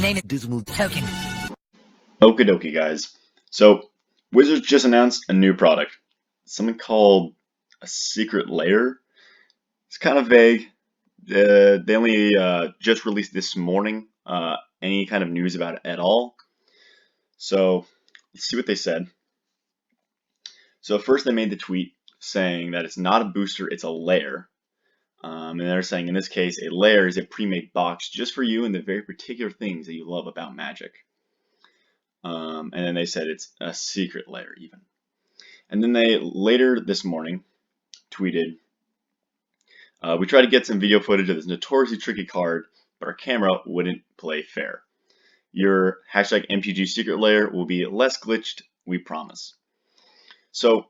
name is Dismal Token. Okie dokie, guys. So, Wizards just announced a new product. Something called a secret layer. It's kind of vague. They only just released this morning any kind of news about it at all. So, let's see what they said. So, first they made the tweet saying that it's not a booster, it's a layer. And they're saying in this case, a layer is a pre-made box just for you and the very particular things that you love about Magic. And then they said it's a secret layer even. And then they later this morning tweeted, we tried to get some video footage of this notoriously tricky card, but our camera wouldn't play fair. Your hashtag MTG secret layer will be less glitched, we promise. So,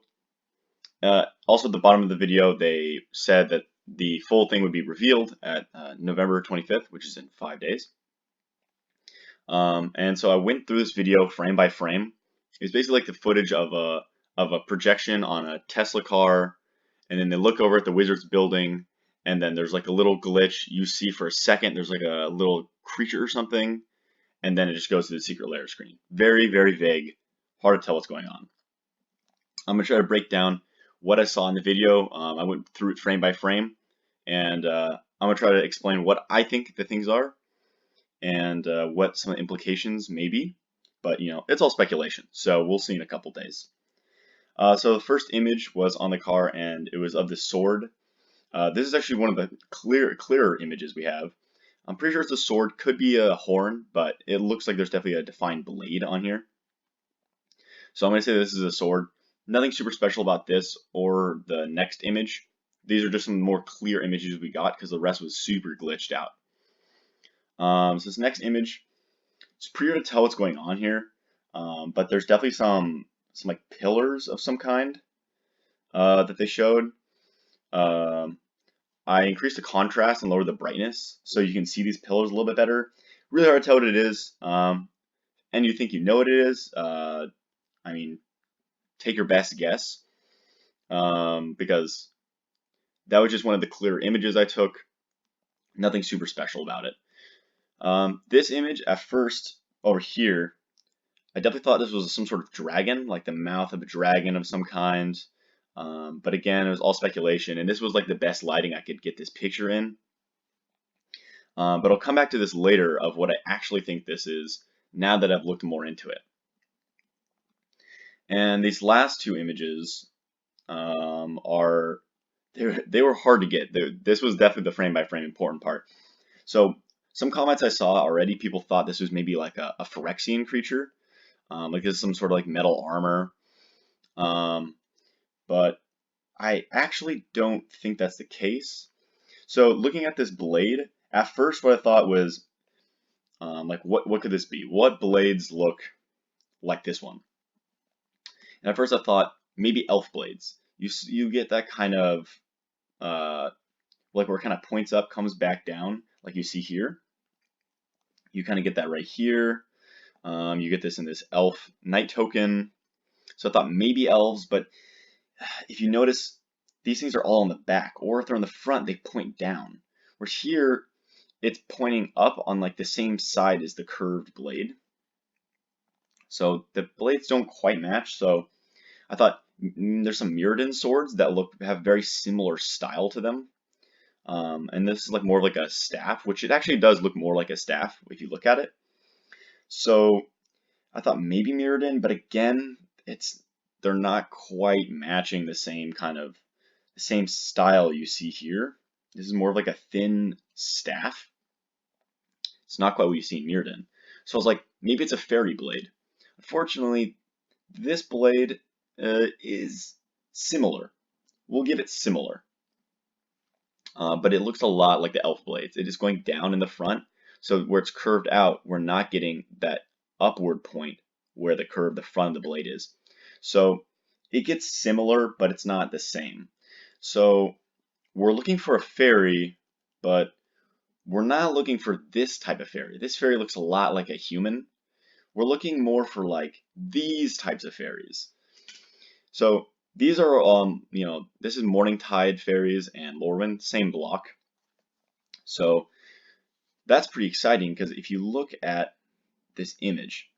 also at the bottom of the video, they said that the full thing would be revealed at November 25th, which is in 5 days. And so I went through this video frame by frame. It's basically like the footage of a projection on a Tesla car, and then they look over at the Wizards building, and then there's like a little glitch you see for a second. There's like a little creature or something, and then it just goes to the secret layer screen. Very, very vague, hard to tell what's going on. I'm gonna try to break down what I saw in the video. I went through it frame by frame, and I'm gonna try to explain what I think the things are and what some of the implications may be. But you know, it's all speculation, so we'll see in a couple days. So the first image was on the car, and it was of the sword. This is actually one of the clearer images we have. I'm pretty sure it's a sword, could be a horn, but it looks like there's definitely a defined blade on here. So I'm going to say this is a sword. Nothing super special about this or the next image. These are just some more clear images we got because the rest was super glitched out. So this next image, it's pretty hard to tell what's going on here, but there's definitely some like pillars of some kind that they showed. I increased the contrast and lowered the brightness so you can see these pillars a little bit better. Really hard to tell what it is, and you think you know what it is. I mean, take your best guess, because that was just one of the clear images I took. Nothing super special about it. This image at first over here, I definitely thought this was some sort of dragon, like the mouth of a dragon of some kind. But again, it was all speculation, and this was like the best lighting I could get this picture in. But I'll come back to this later of what I actually think this is now that I've looked more into it. And these last two images they were hard to get. This was definitely the frame by frame important part. So some comments I saw already, people thought this was maybe like a Phyrexian creature, like this is some sort of like metal armor. But I actually don't think that's the case. So looking at this blade, at first what I thought was, like what could this be? What blades look like this one? And at first I thought maybe elf blades. You get that kind of like where it kind of points up, comes back down, like you see here. You kind of get that right here. You get this in this elf knight token. So I thought maybe elves, but if you notice, these things are all on the back, or if they're on the front, they point down. Where here, it's pointing up on like the same side as the curved blade. So the blades don't quite match. So I thought there's some Mirrodin swords that have very similar style to them. And this is like more like a staff, which it actually does look more like a staff if you look at it. So I thought maybe Mirrodin, but again, they're not quite matching the same style you see here. This is more of like a thin staff. It's not quite what you see in Mirrodin. So I was like, maybe it's a fairy blade. Unfortunately, this blade is similar. We'll give it similar. But it looks a lot like the elf blades. It is going down in the front, so where it's curved out, we're not getting that upward point where the front of the blade is. So it gets similar, but it's not the same. So we're looking for a fairy, but we're not looking for this type of fairy. This fairy looks a lot like a human. We're looking more for like these types of fairies. So these are, you know, this is Morningtide fairies and Lorwyn, same block. So that's pretty exciting because if you look at this image,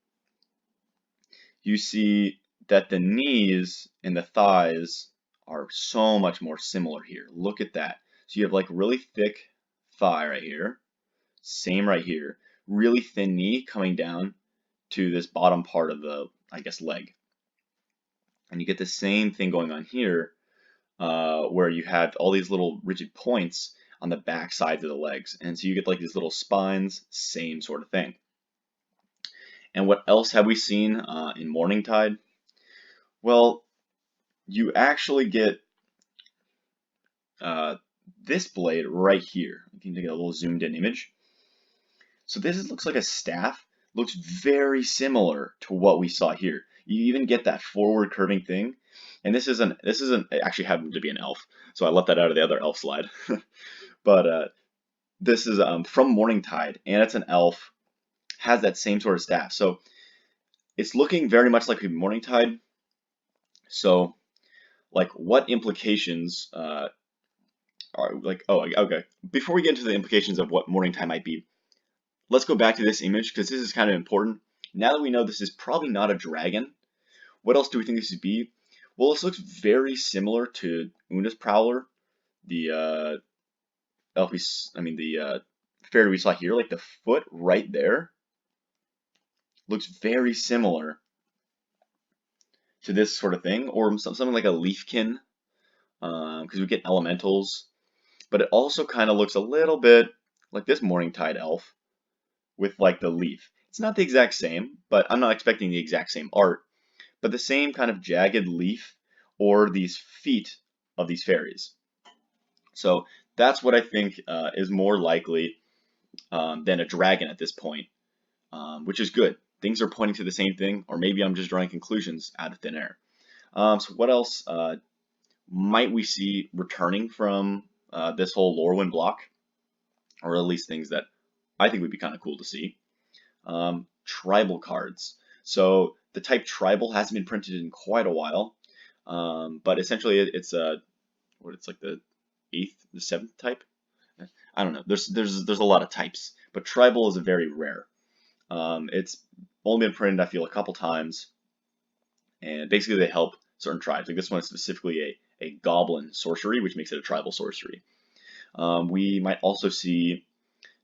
you see that the knees and the thighs are so much more similar here. Look at that. So you have like really thick thigh right here, same right here, really thin knee coming down to this bottom part of the, I guess, leg. And you get the same thing going on here, where you have all these little rigid points on the back sides of the legs. And so you get like these little spines, same sort of thing. And what else have we seen in morning tide? Well, you actually get this blade right here. You can take a little zoomed in image. So this looks like a staff, looks very similar to what we saw here. You even get that forward curving thing. And this isn't it actually happened to be an elf, so I left that out of the other elf slide. But this is from Morning Tide, and it's an elf, has that same sort of staff. So it's looking very much like a Morning Tide. So like what implications are like, oh, okay. Before we get into the implications of what Morning Tide might be, let's go back to this image because this is kind of important. Now that we know this is probably not a dragon, what else do we think this would be? Well, this looks very similar to Una's Prowler, the fairy we saw here. Like the foot right there looks very similar to this sort of thing, or something like a Leafkin, because we get elementals. But it also kind of looks a little bit like this Morning Tide elf with like the leaf. It's not the exact same, but I'm not expecting the exact same art, but the same kind of jagged leaf or these feet of these fairies. So that's what I think is more likely than a dragon at this point, which is good. Things are pointing to the same thing, or maybe I'm just drawing conclusions out of thin air. So what else might we see returning from this whole Lorwyn block, or at least things that I think would be kind of cool to see? Tribal cards. So the type tribal hasn't been printed in quite a while, but essentially it's like the 8th, the 7th type. I don't know. There's a lot of types, but tribal is a very rare. It's only been printed, I feel, a couple times, and basically they help certain tribes. Like this one is specifically a goblin sorcery, which makes it a tribal sorcery. We might also see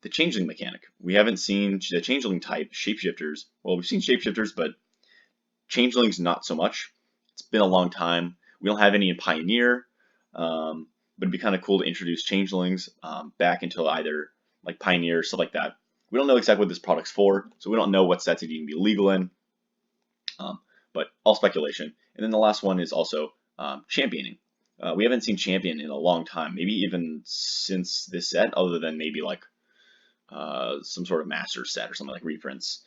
the changeling mechanic. We haven't seen the changeling type shapeshifters. Well, we've seen shapeshifters, but changelings not so much. It's been a long time. We don't have any in Pioneer, but it'd be kind of cool to introduce changelings back into either like Pioneer, stuff like that. We don't know exactly what this product's for, so we don't know what sets it can be legal in, but all speculation. And then the last one is also championing. We haven't seen champion in a long time, maybe even since this set, other than maybe like some sort of master set or something like reprints.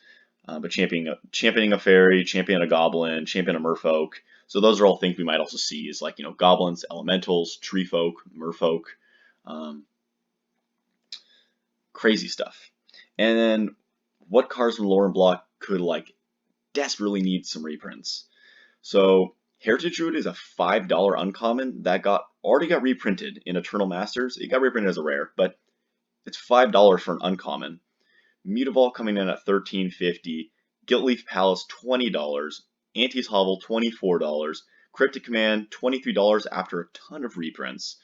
But championing a fairy, champion a goblin, champion a merfolk. So those are all things we might also see is like, goblins, elementals, tree folk, merfolk, crazy stuff. And then what cards from Lore and Block could like desperately need some reprints? So Heritage Druid is a $5 uncommon that already got reprinted in Eternal Masters. It got reprinted as a rare, but it's $5 for an uncommon. Mutavault coming in at $13.50. Guiltleaf Palace $20. Auntie's Hovel $24. Cryptic Command $23 after a ton of reprints.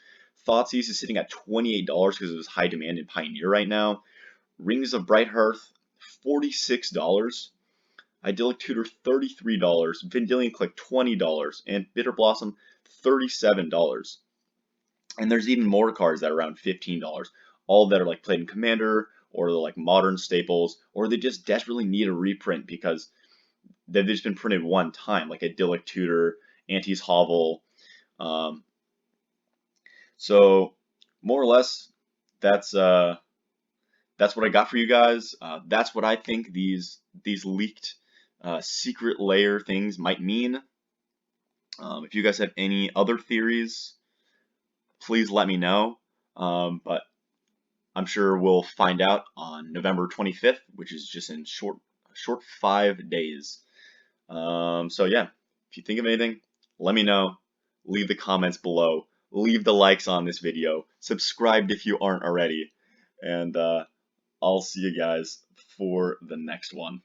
Thoughtseize is sitting at $28 because it was high demand in Pioneer right now. Rings of Bright Hearth $46. Idyllic Tutor $33. Vendilion Click $20. And Bitter Blossom $37. And there's even more cards that are around $15. All that are like played in Commander, or they're like modern staples, or they just desperately need a reprint because they've just been printed one time, like Idyllic Tutor, Auntie's Hovel. So more or less, that's what I got for you guys. That's what I think these leaked secret layer things might mean. If you guys have any other theories, please let me know. But I'm sure we'll find out on November 25th, which is just in short 5 days. So yeah, if you think of anything, let me know. Leave the comments below. Leave the likes on this video. Subscribe if you aren't already. And I'll see you guys for the next one.